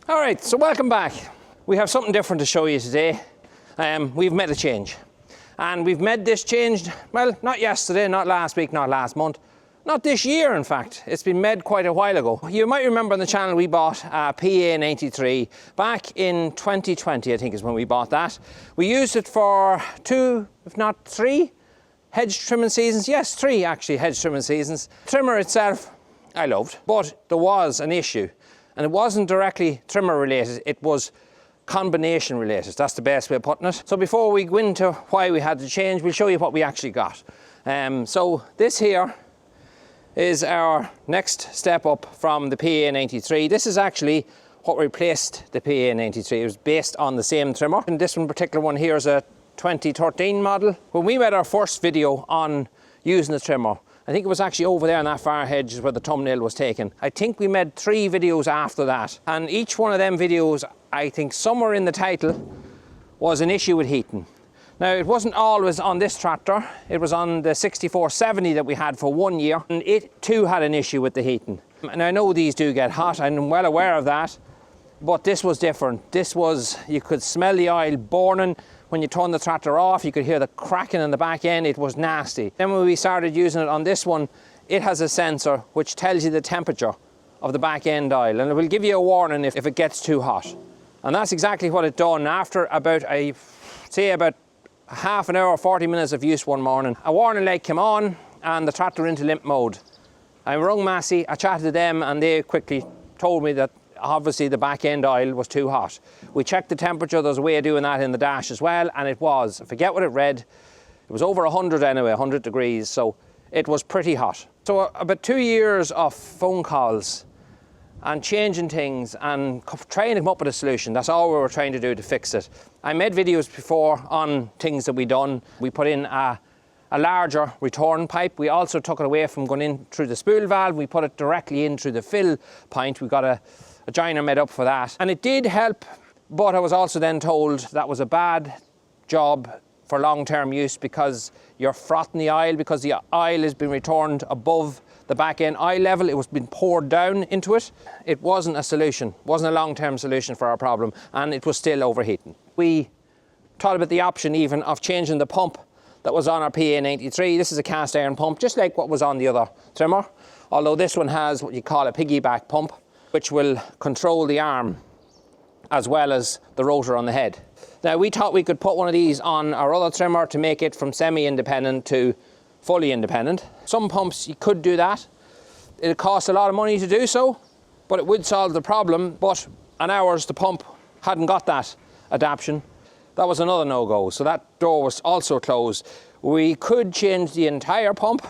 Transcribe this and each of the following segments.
All right, so welcome back. We have something different to show you today. We've made a change. And we've made this change, well, not yesterday, not last week, not last month, not this year, in fact. It's been made quite a while ago. You might remember on the channel we bought a PA 93 back in 2020, I think is when we bought that. We used it for 2, if not 3, hedge trimming seasons. Yes, 3 actually hedge trimming seasons. Trimmer itself, I loved, but there was an issue. And it wasn't directly trimmer related, it was combination related. That's the best way of putting it. So before we go into why we had to change, we'll show you what we actually got. So this here is our next step up from the PA 93. This is actually what replaced the PA 93. It was based on the same trimmer. And this one particular one here is a 2013 model. When we made our first video on using the trimmer, I think it was actually over there on that far hedge where the thumbnail was taken. I think we made 3 videos after that. And each one of them videos, I think somewhere in the title, was an issue with heating. Now, it wasn't always on this tractor. It was on the 6470 that we had for 1 year. And it too had an issue with the heating. And I know these do get hot, I'm well aware of that. But this was different. This was, you could smell the oil burning. When you turn the tractor off, you could hear the cracking in the back end. It was nasty. Then when we started using it on this one, it has a sensor which tells you the temperature of the back end oil, and it will give you a warning if it gets too hot. And that's exactly what it done. After about half an hour, 40 minutes of use one morning, a warning light came on and the tractor into limp mode. I rung Massey, I chatted to them, and they quickly told me that obviously the back end oil was too hot. We checked the temperature. There's a way of doing that in the dash as well, and it was, I forget what it read, it was over 100 anyway, 100 degrees, so it was pretty hot. So about 2 years of phone calls and changing things and trying to come up with a solution. That's all we were trying to do to fix it. I made videos before on things that we done. We put in a larger return pipe. We also took it away from going in through the spool valve. We put it directly in through the fill point. We got a joiner made up for that. And it did help, but I was also then told that was a bad job for long-term use because you're frothing the oil, because the oil has been returned above the back end oil level. It was being poured down into it. It wasn't a solution, wasn't a long-term solution for our problem, and it was still overheating. We thought about the option even of changing the pump that was on our PA 93. This is a cast iron pump, just like what was on the other trimmer, although this one has what you call a piggyback pump, which will control the arm as well as the rotor on the head. Now, we thought we could put one of these on our other trimmer to make it from semi-independent to fully independent. Some pumps, you could do that. It'd cost a lot of money to do so, but it would solve the problem. But on ours, the pump hadn't got that adaptation. That was another no-go, so that door was also closed. We could change the entire pump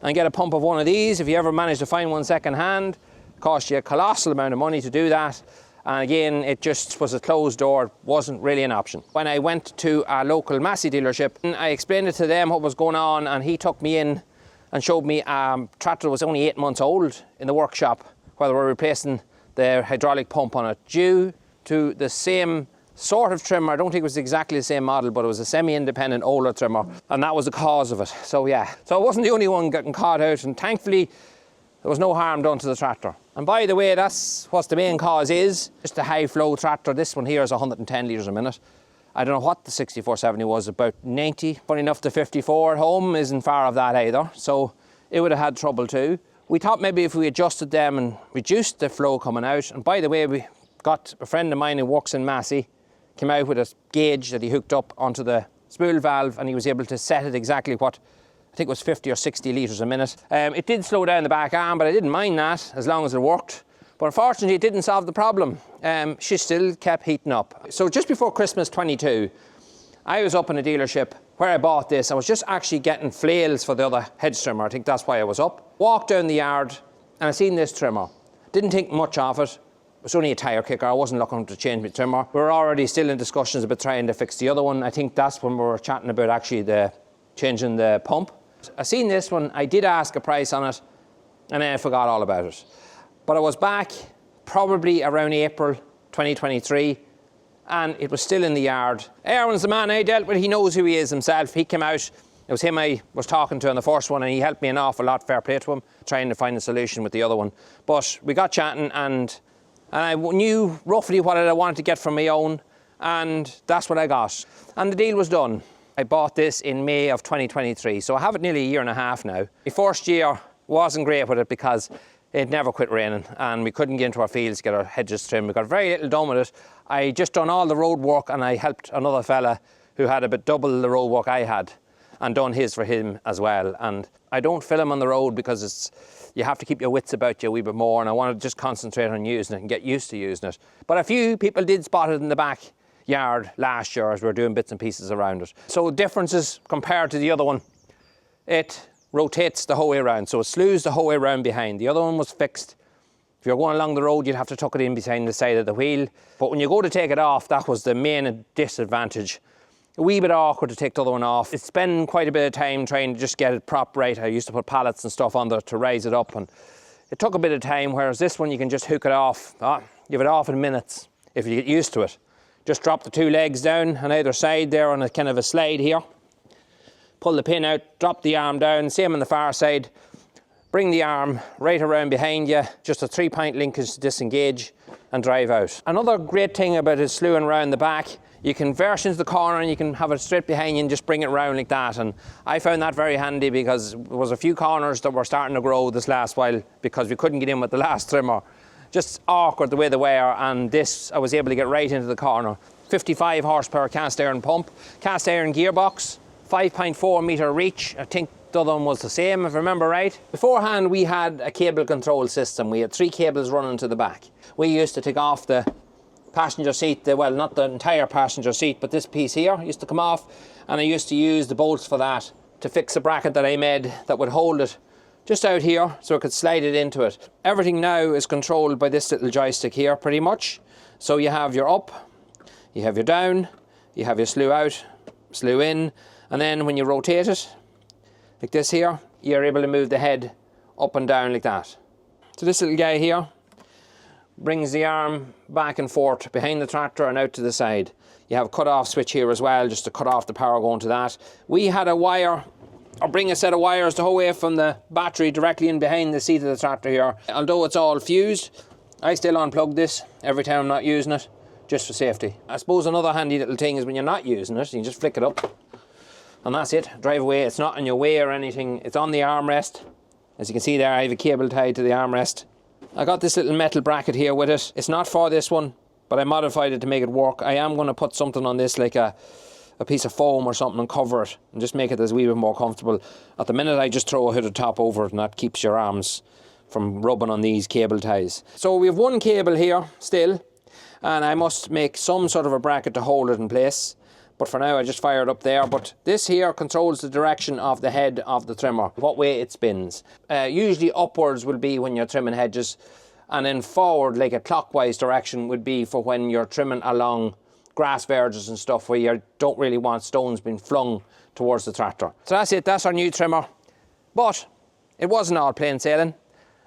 and get a pump of one of these if you ever managed to find one second hand. Cost you a colossal amount of money to do that, and again, it just was a closed door. It wasn't really an option. When I went to a local Massey dealership, I explained it to them what was going on, and he took me in and showed me a tractor that was only 8 months old in the workshop where they were replacing the hydraulic pump on it due to the same sort of trimmer. I don't think it was exactly the same model, but it was a semi-independent older trimmer, and that was the cause of it. So yeah, so I wasn't the only one getting caught out, and thankfully there was no harm done to the tractor. And by the way, that's what the main cause is. Just a high flow tractor. This one here is 110 litres a minute. I don't know what the 6470 was, about 90. Funny enough, the 54 at home isn't far of that either. So it would have had trouble too. We thought maybe if we adjusted them and reduced the flow coming out. And by the way, we got a friend of mine who works in Massey, came out with a gauge that he hooked up onto the spool valve, and he was able to set it exactly what, I think it was 50 or 60 litres a minute. It did slow down the back arm, but I didn't mind that as long as it worked. But unfortunately, it didn't solve the problem. She still kept heating up. So just before Christmas 22, I was up in a dealership where I bought this. I was just actually getting flails for the other hedge trimmer. I think that's why I was up. Walked down the yard and I seen this trimmer. Didn't think much of it. It was only a tyre kicker. I wasn't looking to change my trimmer. We were already still in discussions about trying to fix the other one. I think that's when we were chatting about actually changing the pump. I seen this one, I did ask a price on it, and then I forgot all about it. But I was back probably around April 2023, and it was still in the yard. Aaron's the man I dealt with, he knows who he is himself. He came out, it was him I was talking to on the first one, and he helped me an awful lot, fair play to him, trying to find a solution with the other one. But we got chatting, and And I knew roughly what I wanted to get from my own, and that's what I got. And the deal was done. I bought this in May of 2023, so I have it nearly a year and a half now. My first year wasn't great with it because it never quit raining and we couldn't get into our fields to get our hedges trimmed. We got very little done with it. I just done all the road work and I helped another fella who had about double the road work I had and done his for him as well. And I don't film on the road because you have to keep your wits about you a wee bit more, and I want to just concentrate on using it and get used to using it. But a few people did spot it in the backyard last year as we were doing bits and pieces around it. So differences compared to the other one, it rotates the whole way around, so it slews the whole way around behind. The other one was fixed. If you're going along the road, you'd have to tuck it in behind the side of the wheel. But when you go to take it off, that was the main disadvantage. A wee bit awkward to take the other one off. It's spent quite a bit of time trying to just get it propped right. I used to put pallets and stuff on there to raise it up, and it took a bit of time, whereas this one you can just hook it off. Give it off in minutes if you get used to it. Just drop the two legs down on either side there on a kind of a slide here. Pull the pin out, drop the arm down, same on the far side. Bring the arm right around behind you, just a 3-point linkage to disengage and drive out. Another great thing about it slewing around the back, you can verse into the corner and you can have it straight behind you and just bring it round like that. And I found that very handy because there was a few corners that were starting to grow this last while because we couldn't get in with the last trimmer. Just awkward the way they were, and this I was able to get right into the corner. 55 horsepower cast iron pump, cast iron gearbox, 5.4 metre reach. I think the other one was the same, if I remember right. Beforehand, we had a cable control system. We had 3 cables running to the back. We used to take off the passenger seat, well, not the entire passenger seat, but this piece here used to come off, and I used to use the bolts for that to fix a bracket that I made that would hold it just out here so I could slide it into it. Everything now is controlled by this little joystick here, pretty much. So you have your up, you have your down, you have your slew out, slew in, and then when you rotate it, like this here, you're able to move the head up and down like that. So this little guy here brings the arm back and forth behind the tractor and out to the side. You have a cut-off switch here as well, just to cut off the power going to that. We had a wire, or bring a set of wires the whole way from the battery directly in behind the seat of the tractor here. Although it's all fused, I still unplug this every time I'm not using it, just for safety. I suppose another handy little thing is when you're not using it, you just flick it up, and that's it. Drive away. It's not in your way or anything. It's on the armrest. As you can see there, I have a cable tied to the armrest. I got this little metal bracket here with it. It's not for this one, but I modified it to make it work. I am going to put something on this, like a piece of foam or something, and cover it and just make it as wee bit more comfortable. At the minute, I just throw a hooded top over it, and that keeps your arms from rubbing on these cable ties. So we have one cable here still, and I must make some sort of a bracket to hold it in place. But for now, I just fire it up there. But this here controls the direction of the head of the trimmer, what way it spins. Usually upwards will be when you're trimming hedges, and then forward, like a clockwise direction, would be for when you're trimming along grass verges and stuff where you don't really want stones being flung towards the tractor. So that's it, that's our new trimmer. But it wasn't all plain sailing.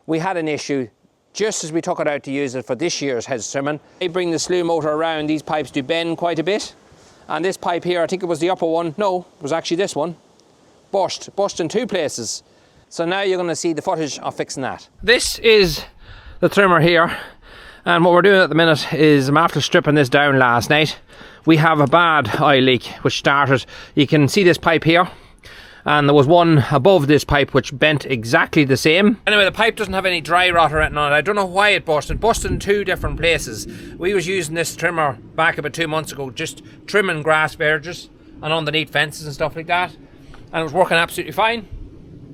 We had an issue just as we took it out to use it for this year's hedge trimming. I bring the slew motor around, these pipes do bend quite a bit. And this pipe here, I think it was the upper one, no, it was actually this one, burst in 2 places. So now you're going to see the footage of fixing that. This is the trimmer here, and what we're doing at the minute is I'm after stripping this down last night. We have a bad oil leak which started, you can see this pipe here, and there was one above this pipe which bent exactly the same. Anyway, the pipe doesn't have any dry rot or anything on it. I don't know why it burst. It busted in 2 different places. We was using this trimmer back about 2 months ago, just trimming grass verges and underneath fences and stuff like that, and it was working absolutely fine.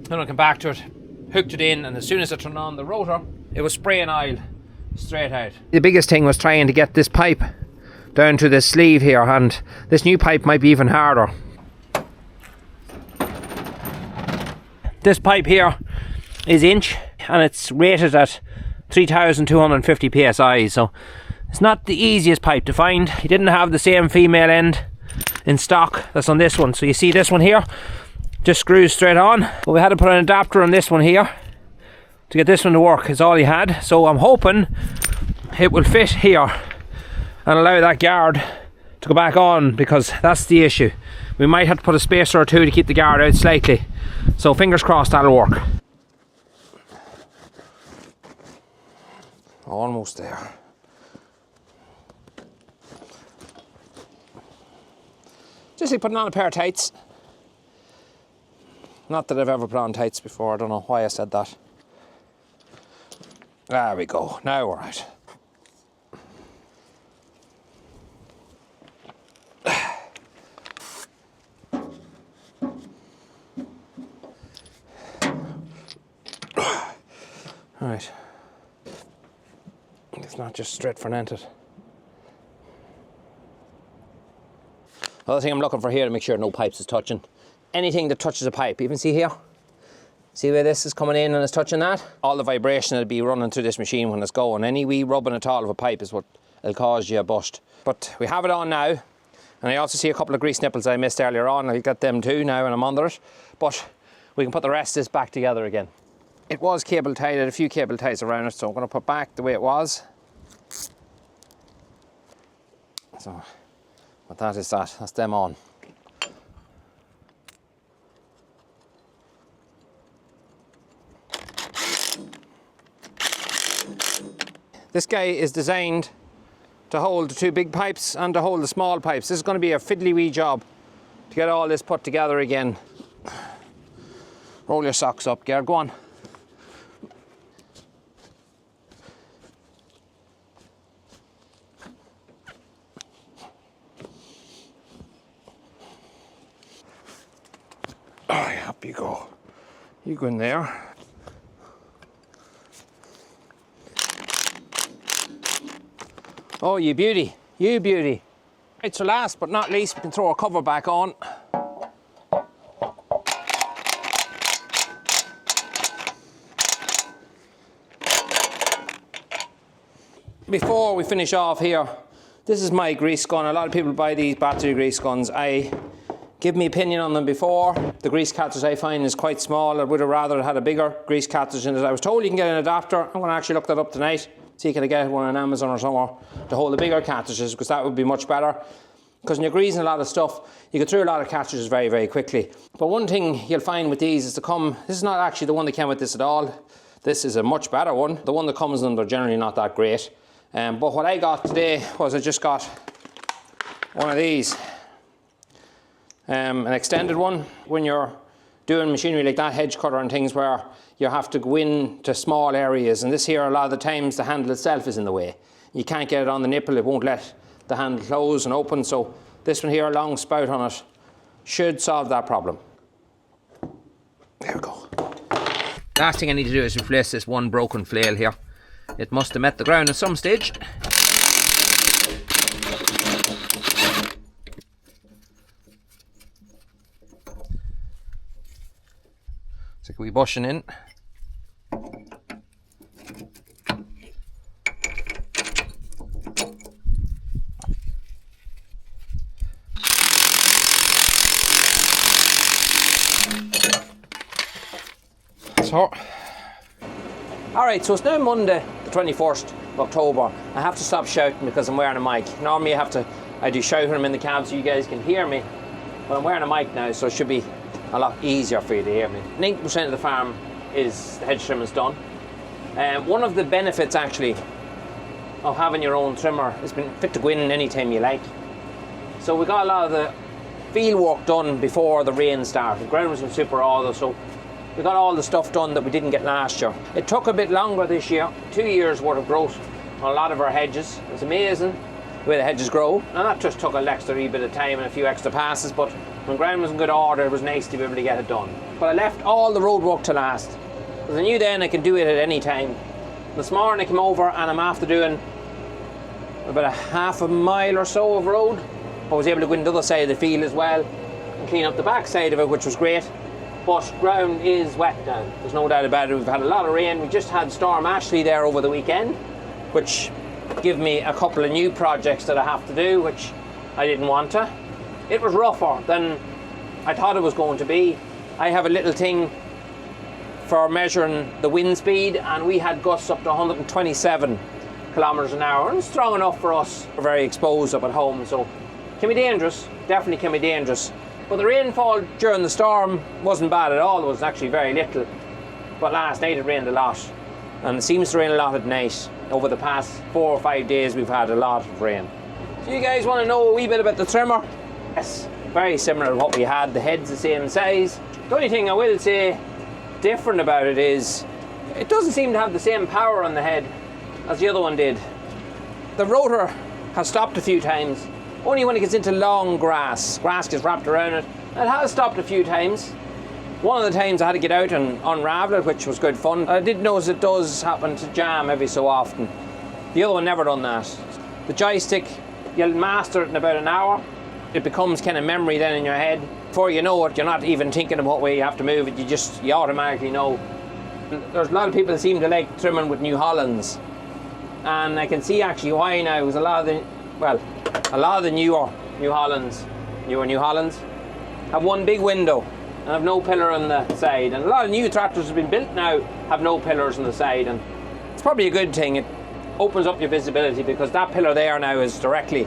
Then I came back to it, hooked it in, and as soon as I turned on the rotor, it was spraying oil straight out. The biggest thing was trying to get this pipe down to this sleeve here, and this new pipe might be even harder. This pipe here is inch, and it's rated at 3,250 psi, so it's not the easiest pipe to find. You didn't have the same female end in stock that's on this one, so you see this one here just screws straight on, but we had to put an adapter on this one here to get this one to work. Is all you had. So I'm hoping it will fit here and allow that guard to go back on, because that's the issue. We might have to put a spacer or 2 to keep the guard out slightly, so fingers crossed that'll work. Almost there. Just like putting on a pair of tights. Not that I've ever put on tights before, I don't know why I said that. There we go, now we're out. Right. It's not just straight fermented. The other thing I'm looking for here to make sure no pipes is touching. Anything that touches a pipe, even see here? See where this is coming in and it's touching that? All the vibration will be running through this machine when it's going. Any wee rubbing at all of a pipe is what will cause you a bust. But we have it on now. And I also see a couple of grease nipples I missed earlier on. I'll get them too now and I'm under it. But we can put the rest of this back together again. It was cable tied, I had a few cable ties around it, so I'm going to put back the way it was. So, but that is that, that's them on. This guy is designed to hold the two big pipes and to hold the small pipes. This is going to be a fiddly wee job to get all this put together again. Roll your socks up, Ger, go on. Up you go. You go in there. Oh, you beauty. You beauty. Right, so last but not least, we can throw our cover back on. Before we finish off here, this is my grease gun. A lot of people buy these battery grease guns. I give me opinion on them before. The grease cartridge I find is quite small. I would have rather had a bigger grease cartridge in it. I was told you can get an adapter. I'm going to actually look that up tonight. See can I get one on Amazon or somewhere to hold the bigger cartridges, because that would be much better. Because when you're greasing a lot of stuff, you get through a lot of cartridges very, very quickly. But one thing you'll find with these is this is not actually the one that came with this at all. This is a much better one. The one that comes in them, they're generally not that great. But what I got today was I just got one of these. An extended one when you're doing machinery like that, hedge cutter and things where you have to go into small areas, and this here a lot of the times the handle itself is in the way. You can't get it on the nipple, it won't let the handle close and open, so this one here, a long spout on it, should solve that problem. There we go. Last thing I need to do is replace this one broken flail here. It must have met the ground at some stage. So we're bushing in. So, alright, so it's now Monday, the 21st of October. I have to stop shouting because I'm wearing a mic. Normally I do shout when I'm in the cab so you guys can hear me. But I'm wearing a mic now, so it should be a lot easier for you to hear me. 90% of the farm is the hedge trim is done. One of the benefits actually of having your own trimmer has been fit to go in anytime you like. So we got a lot of the field work done before the rain started. The ground was in super auto, so we got all the stuff done that we didn't get last year. It took a bit longer this year, 2 years worth of growth on a lot of our hedges. It's amazing the way the hedges grow. And that just took an extra wee bit of time and a few extra passes, but when ground was in good order, it was nice to be able to get it done. But I left all the road work to last, because I knew then I could do it at any time. This morning I came over and I'm after doing about a half a mile or so of road. I was able to go into the other side of the field as well and clean up the back side of it, which was great. But ground is wet now, there's no doubt about it. We've had a lot of rain. We just had Storm Ashley there over the weekend, which give me a couple of new projects that I have to do, which I didn't want to. It was rougher than I thought it was going to be. I have a little thing for measuring the wind speed, and we had gusts up to 127 kilometers an hour, and it's strong enough for us. We're very exposed up at home, so it can be dangerous, definitely can be dangerous. But the rainfall during the storm wasn't bad at all. It was actually very little. But last night it rained a lot, and it seems to rain a lot at night. Over the past 4 or 5 days we've had a lot of rain. So you guys want to know a wee bit about the trimmer? Yes, very similar to what we had. The head's the same size. The only thing I will say different about it is it doesn't seem to have the same power on the head as the other one did. The rotor has stopped a few times, only when it gets into long grass. Grass gets wrapped around it. It has stopped a few times. One of the times I had to get out and unravel it, which was good fun. I did notice it does happen to jam every so often. The other one never done that. The joystick, you'll master it in about an hour. It becomes kind of memory then in your head. Before you know it, you're not even thinking of what way you have to move it, you automatically know. There's a lot of people that seem to like trimming with New Hollands. And I can see actually why now, because a lot of the newer New Hollands have one big window and have no pillar on the side. And a lot of new tractors that have been built now have no pillars on the side. And it's probably a good thing. It opens up your visibility, because that pillar there now is directly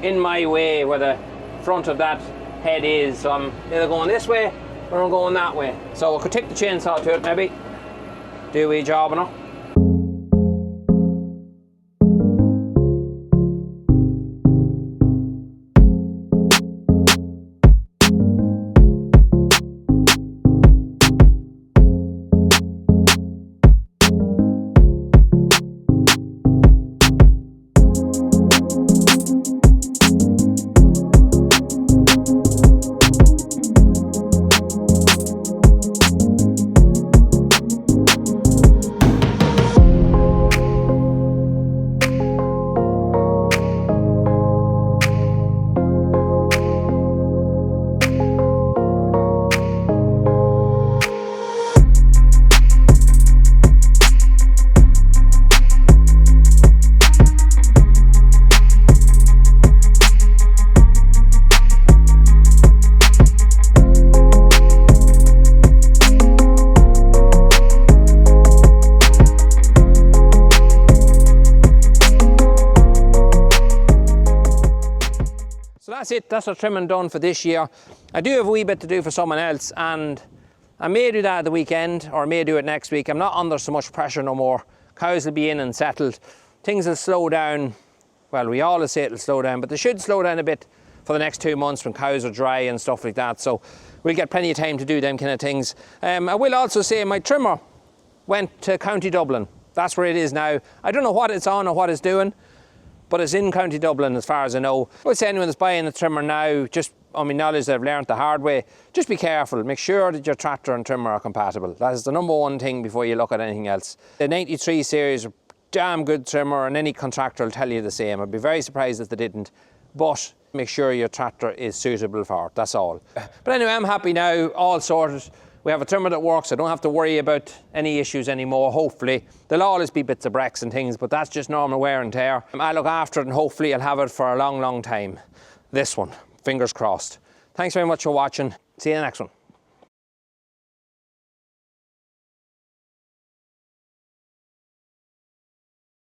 in my way where the front of that head is. So I'm either going this way or I'm going that way. So I could take the chainsaw to it maybe, do a wee job on it. So that's it, that's our trimming done for this year. I do have a wee bit to do for someone else, and I may do that at the weekend, or I may do it next week. I'm not under so much pressure no more. Cows will be in and settled. Things will slow down. Well, we always say it'll slow down, but they should slow down a bit for the next 2 months when cows are dry and stuff like that. So we'll get plenty of time to do them kind of things. I will also say my trimmer went to County Dublin. That's where it is now. I don't know what it's on or what it's doing, but it's in County Dublin as far as I know. I would say anyone that's buying a trimmer now, just on my knowledge that I've learned the hard way, just be careful. Make sure that your tractor and trimmer are compatible. That is the #1 thing before you look at anything else. The 93 series are damn good trimmer, and any contractor will tell you the same. I'd be very surprised if they didn't. But make sure your tractor is suitable for it, that's all. But anyway, I'm happy now, all sorted. We have a trimmer that works. I don't have to worry about any issues anymore, hopefully. There'll always be bits of brecks and things, but that's just normal wear and tear. I'll look after it, and hopefully I'll have it for a long, long time. This one, fingers crossed. Thanks very much for watching. See you in the next one.